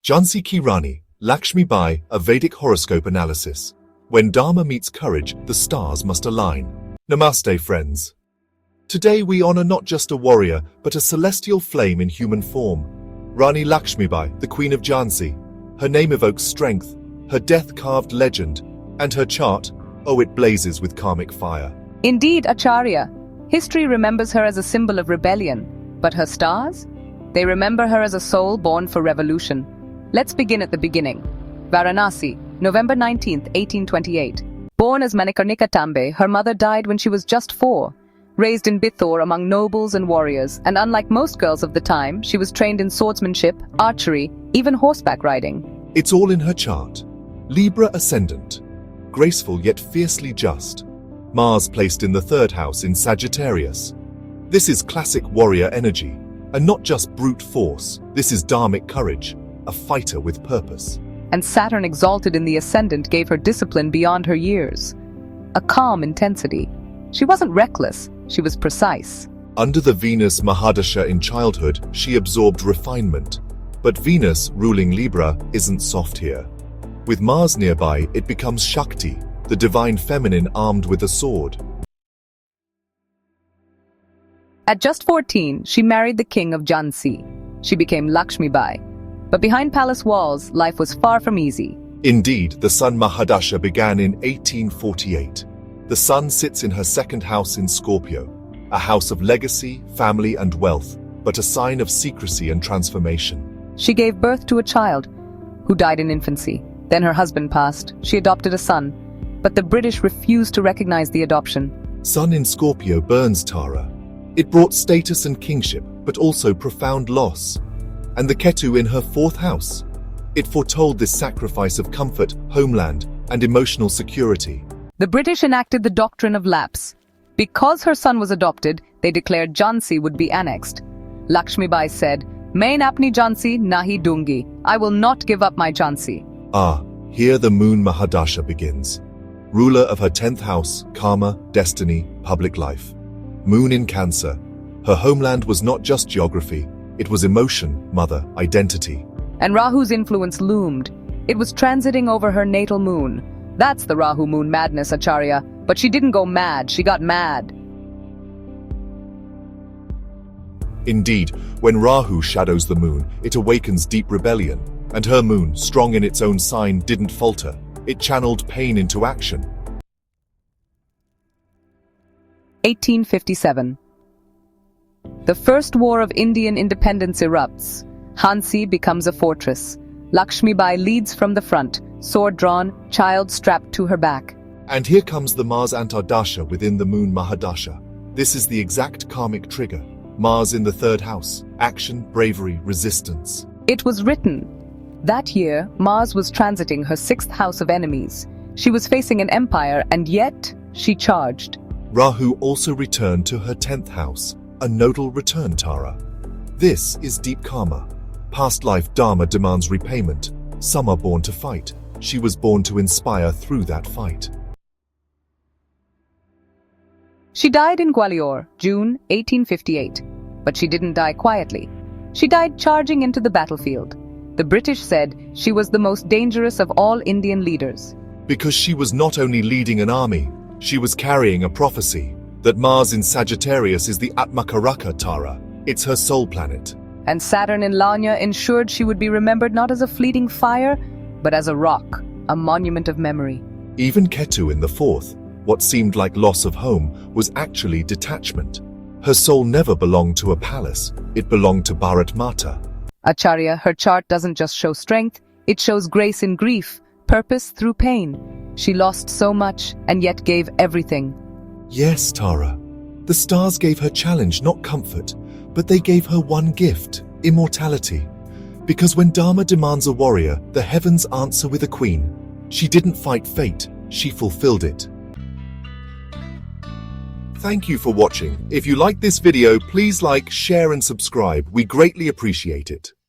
Jhansi ki Rani, Lakshmi Bai, a Vedic horoscope analysis. When Dharma meets courage, the stars must align. Namaste, friends. Today we honor not just a warrior, but a celestial flame in human form. Rani Lakshmibai, the Queen of Jhansi. Her name evokes strength, her death carved legend, and her chart, oh, it blazes with karmic fire. Indeed, Acharya. History remembers her as a symbol of rebellion, but her stars? They remember her as a soul born for revolution. Let's begin at the beginning. Varanasi, November 19, 1828. Born as Manikarnika Tambe, her mother died when she was just 4. Raised in Bithor among nobles and warriors, and unlike most girls of the time, she was trained in swordsmanship, archery, even horseback riding. It's all in her chart. Libra ascendant, graceful yet fiercely just. Mars placed in the 3rd house in Sagittarius. This is classic warrior energy, and not just brute force. This is dharmic courage, a fighter with purpose. And Saturn exalted in the ascendant gave her discipline beyond her years. A calm intensity. She wasn't reckless, she was precise. Under the Venus Mahadasha in childhood, she absorbed refinement. But Venus, ruling Libra, isn't soft here. With Mars nearby, it becomes Shakti, the divine feminine armed with a sword. At just 14, she married the king of Jhansi. She became Lakshmi Bai. But behind palace walls, life was far from easy. Indeed, the Sun Mahadasha began in 1848. The Sun sits in her 2nd house in Scorpio, a house of legacy, family and wealth, but a sign of secrecy and transformation. She gave birth to a child who died in infancy. Then her husband passed. She adopted a son, but the British refused to recognize the adoption. Sun in Scorpio burns Tara. It brought status and kingship, but also profound loss. And the Ketu in her 4th house. It foretold this sacrifice of comfort, homeland, and emotional security. The British enacted the doctrine of lapse. Because her son was adopted, they declared Jhansi would be annexed. Lakshmi Bai said, "Main apni Jhansi nahi dungi. I will not give up my Jhansi." Here the Moon Mahadasha begins. Ruler of her 10th house, karma, destiny, public life. Moon in Cancer. Her homeland was not just geography, it was emotion, mother, identity. And Rahu's influence loomed. It was transiting over her natal moon. That's the Rahu moon madness, Acharya. But she didn't go mad, she got mad. Indeed, when Rahu shadows the moon, it awakens deep rebellion. And her moon, strong in its own sign, didn't falter. It channeled pain into action. 1857. The First War of Indian Independence erupts. Jhansi becomes a fortress. Lakshmi Bai leads from the front, sword drawn, child strapped to her back. And here comes the Mars Antardasha within the Moon Mahadasha. This is the exact karmic trigger. Mars in the 3rd house. Action, bravery, resistance. It was written. That year, Mars was transiting her 6th house of enemies. She was facing an empire, and yet she charged. Rahu also returned to her 10th house. A nodal return, Tara. This is deep karma. Past life Dharma demands repayment. Some are born to fight. She was born to inspire through that fight. She died in Gwalior, June 1858. But she didn't die quietly. She died charging into the battlefield. The British said she was the most dangerous of all Indian leaders. Because she was not only leading an army, she was carrying a prophecy. That Mars in Sagittarius is the Atmakaraka Tara. It's her soul planet. And Saturn in Lanya ensured she would be remembered not as a fleeting fire, but as a rock, a monument of memory. Even Ketu in the 4th, what seemed like loss of home, was actually detachment. Her soul never belonged to a palace, it belonged to Bharat Mata. Acharya, her chart doesn't just show strength, it shows grace in grief, purpose through pain. She lost so much, and yet gave everything. Yes, Tara. The stars gave her challenge, not comfort, but they gave her one gift, immortality. Because when Dharma demands a warrior, the heavens answer with a queen. She didn't fight fate, she fulfilled it. Thank you for watching. If you liked this video, please like, share and subscribe. We greatly appreciate it.